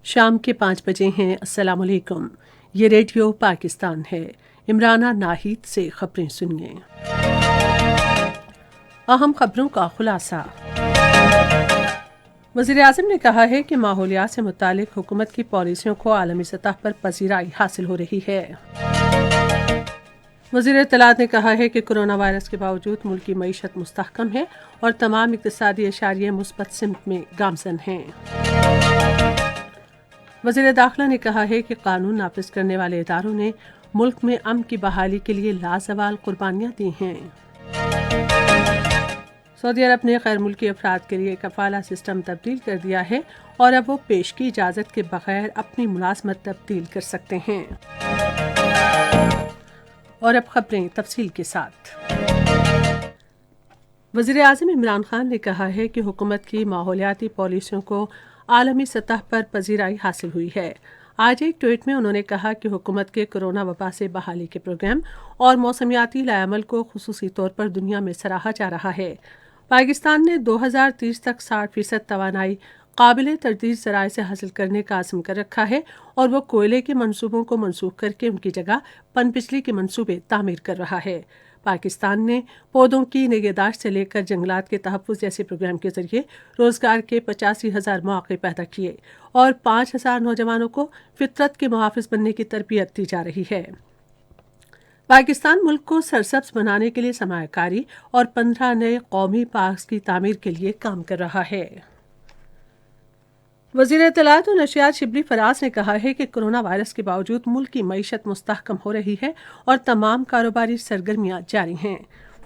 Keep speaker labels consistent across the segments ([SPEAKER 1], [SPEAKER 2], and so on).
[SPEAKER 1] شام کے 5 بجے ہیں۔ السلام علیکم، یہ ریڈیو پاکستان ہے۔ عمرانہ ناہید سے خبریں سنیے۔ اہم خبروں کا خلاصہ۔ وزیراعظم نے کہا ہے کہ ماحولیات سے متعلق حکومت کی پالیسیوں کو عالمی سطح پر پذیرائی حاصل ہو رہی ہے۔ وزیر اطلاعات نے کہا ہے کہ کرونا وائرس کے باوجود ملک کی معیشت مستحکم ہے اور تمام اقتصادی اشاریے مثبت سمت میں گامزن ہیں۔ وزیر داخلہ نے کہا ہے کہ قانون نافذ کرنے والے اداروں نے ملک میں امن کی بحالی کے لیے لازوال قربانیاں دی ہیں۔ سعودی عرب نے غیر ملکی افراد کے لیے کفالہ سسٹم تبدیل کر دیا ہے اور اب وہ پیش کی اجازت کے بغیر اپنی ملازمت تبدیل کر سکتے ہیں۔ اور اب خبریں تفصیل کے ساتھ۔ وزیر اعظم عمران خان نے کہا ہے کہ حکومت کی ماحولیاتی پالیسیوں کو عالمی سطح پر پذیرائی حاصل ہوئی ہے۔ آج ایک ٹویٹ میں انہوں نے کہا کہ حکومت کے کرونا وبا سے بحالی کے پروگرام اور موسمیاتی لائحہ کو خصوصی طور پر دنیا میں سراہا جا رہا ہے۔ پاکستان نے 2030 تک 60% توانائی قابل تجدید ذرائع سے حاصل کرنے کا عزم کر رکھا ہے اور وہ کوئلے کے منصوبوں کو منسوخ کر کے ان کی جگہ پن بجلی کے منصوبے تعمیر کر رہا ہے۔ پاکستان نے پودوں کی نگہداشت سے لے کر جنگلات کے تحفظ جیسے پروگرام کے ذریعے روزگار کے 85,000 مواقع پیدا کیے اور 5,000 نوجوانوں کو فطرت کے محافظ بننے کی تربیت دی جا رہی ہے۔ پاکستان ملک کو سرسبز بنانے کے لیے سرمایہ کاری اور 15 نئے قومی پارکس کی تعمیر کے لیے کام کر رہا ہے۔ وزیر اطلاعات و نشریات شبلی فراز نے کہا ہے کہ کرونا وائرس کے باوجود ملک کی معیشت مستحکم ہو رہی ہے اور تمام کاروباری سرگرمیاں جاری ہیں۔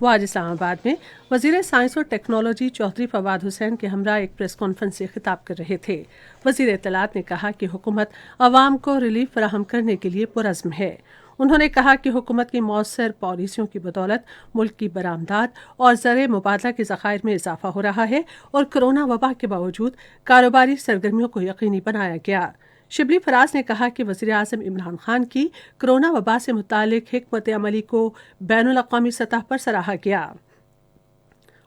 [SPEAKER 1] وہ آج اسلام آباد میں وزیر سائنس اور ٹیکنالوجی چودھری فواد حسین کے ہمراہ ایک پریس کانفرنس سے خطاب کر رہے تھے۔ وزیر اطلاعات نے کہا کہ حکومت عوام کو ریلیف فراہم کرنے کے لیے پرعزم ہے۔ انہوں نے کہا کہ حکومت کی مؤثر پالیسیوں کی بدولت ملک کی برآمدات اور زرعی مبادلہ کے ذخائر میں اضافہ ہو رہا ہے اور کرونا وبا کے باوجود کاروباری سرگرمیوں کو یقینی بنایا گیا۔ شبلی فراز نے کہا کہ وزیر اعظم عمران خان کی کرونا وبا سے متعلق حکمت عملی کو بین الاقوامی سطح پر سراہا گیا۔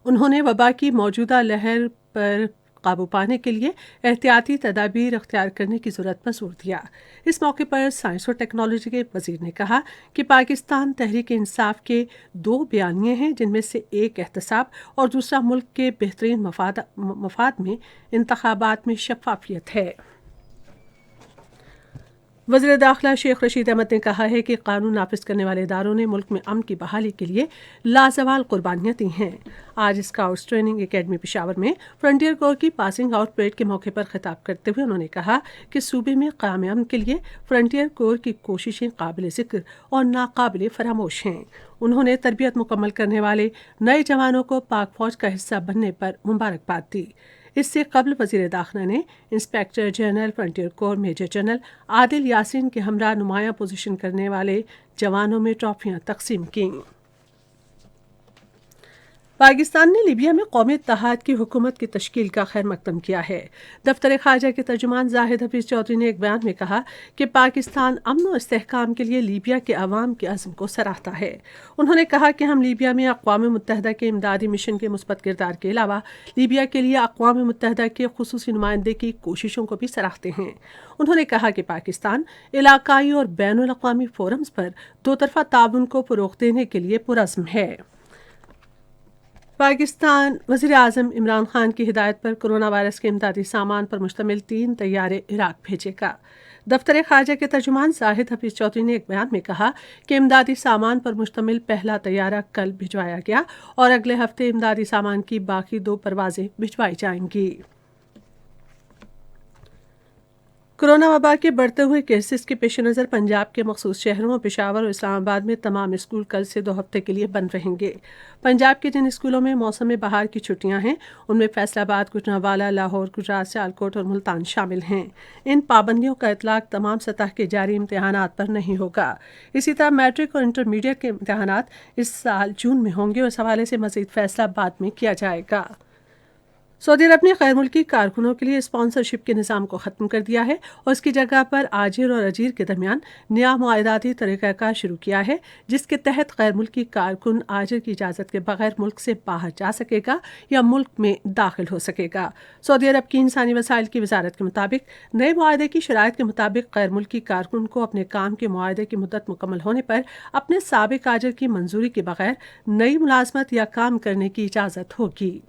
[SPEAKER 1] انہوں نے وبا کی موجودہ لہر پر قابو پانے کے لیے احتیاطی تدابیر اختیار کرنے کی ضرورت پر زور دیا۔ اس موقع پر سائنس اور ٹیکنالوجی کے وزیر نے کہا کہ پاکستان تحریک انصاف کے 2 بیانیے ہیں، جن میں سے ایک احتساب اور دوسرا ملک کے بہترین مفاد میں انتخابات میں شفافیت ہے۔ وزیر داخلہ شیخ رشید احمد نے کہا ہے کہ قانون نافذ کرنے والے اداروں نے ملک میں امن کی بحالی کے لیے لازوال قربانیاں دی ہیں۔ آج اسکاؤٹس ٹریننگ اکیڈمی پشاور میں فرنٹیئر کور کی پاسنگ آؤٹ پریڈ کے موقع پر خطاب کرتے ہوئے انہوں نے کہا کہ صوبے میں قیام امن کے لیے فرنٹیئر کور کی کوششیں قابل ذکر اور ناقابل فراموش ہیں۔ انہوں نے تربیت مکمل کرنے والے نئے جوانوں کو پاک فوج کا حصہ بننے پر مبارکباد دی۔ اس سے قبل وزیر داخلہ نے انسپیکٹر جنرل فرنٹیئر کور میجر جنرل عادل یاسین کے ہمراہ نمایاں پوزیشن کرنے والے جوانوں میں ٹرافیاں تقسیم کیں۔ پاکستان نے لیبیا میں قومی اتحاد کی حکومت کی تشکیل کا خیر مقدم کیا ہے۔ دفتر خارجہ کے ترجمان زاہد حفیظ چودھری نے ایک بیان میں کہا کہ پاکستان امن و استحکام کے لیے لیبیا کے عوام کے عزم کو سراہتا ہے۔ انہوں نے کہا کہ ہم لیبیا میں اقوام متحدہ کے امدادی مشن کے مثبت کردار کے علاوہ لیبیا کے لیے اقوام متحدہ کے خصوصی نمائندے کی کوششوں کو بھی سراہتے ہیں۔ انہوں نے کہا کہ پاکستان علاقائی اور بین الاقوامی فورمز پر 2 طرفہ تعاون کو فروغ دینے کے لیے پرعزم ہے۔ پاکستان وزیر اعظم عمران خان کی ہدایت پر کرونا وائرس کے امدادی سامان پر مشتمل 3 طیارے عراق بھیجے گا۔ دفتر خارجہ کے ترجمان زاہد حفیظ چودھری نے ایک بیان میں کہا کہ امدادی سامان پر مشتمل پہلا طیارہ کل بھجوایا گیا اور اگلے ہفتے امدادی سامان کی باقی 2 پروازیں بھجوائی جائیں گی۔ کرونا وبا کے بڑھتے ہوئے کیسز کے پیش نظر پنجاب کے مخصوص شہروں پشاور اور اسلام آباد میں تمام اسکول کل سے 2 ہفتے کے لیے بند رہیں گے۔ پنجاب کے جن اسکولوں میں موسم بہار کی چھٹیاں ہیں ان میں فیصل آباد، گجرانوالہ، لاہور، گجرات، سیالکوٹ اور ملتان شامل ہیں۔ ان پابندیوں کا اطلاق تمام سطح کے جاری امتحانات پر نہیں ہوگا۔ اسی طرح میٹرک اور انٹرمیڈیٹ کے امتحانات اس سال جون میں ہوں گے اور اس حوالے سے مزید فیصلہ بعد میں کیا جائے گا۔ سعودی عرب نے غیر ملکی کارکنوں کے لیے اسپانسرشپ کے نظام کو ختم کر دیا ہے اور اس کی جگہ پر آجر اور اجیر کے درمیان نیا معاہداتی طریقہ کار شروع کیا ہے، جس کے تحت غیر ملکی کارکن آجر کی اجازت کے بغیر ملک سے باہر جا سکے گا یا ملک میں داخل ہو سکے گا۔ سعودی عرب کی انسانی وسائل کی وزارت کے مطابق نئے معاہدے کی شرائط کے مطابق غیر ملکی کارکن کو اپنے کام کے معاہدے کی مدت مکمل ہونے پر اپنے سابق آجر کی منظوری کے بغیر نئی ملازمت یا کام کرنے کی اجازت ہوگی۔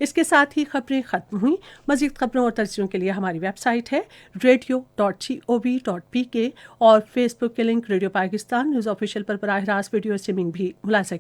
[SPEAKER 1] اس کے ساتھ ہی خبریں ختم ہوئیں۔ مزید خبروں اور تجزیوں کے لیے ہماری ویب سائٹ ہے radio.gov.pk اور فیس بک کے link radio Pakistan news official پر براہ راست ویڈیو اسٹریمنگ بھی بلا سکیں۔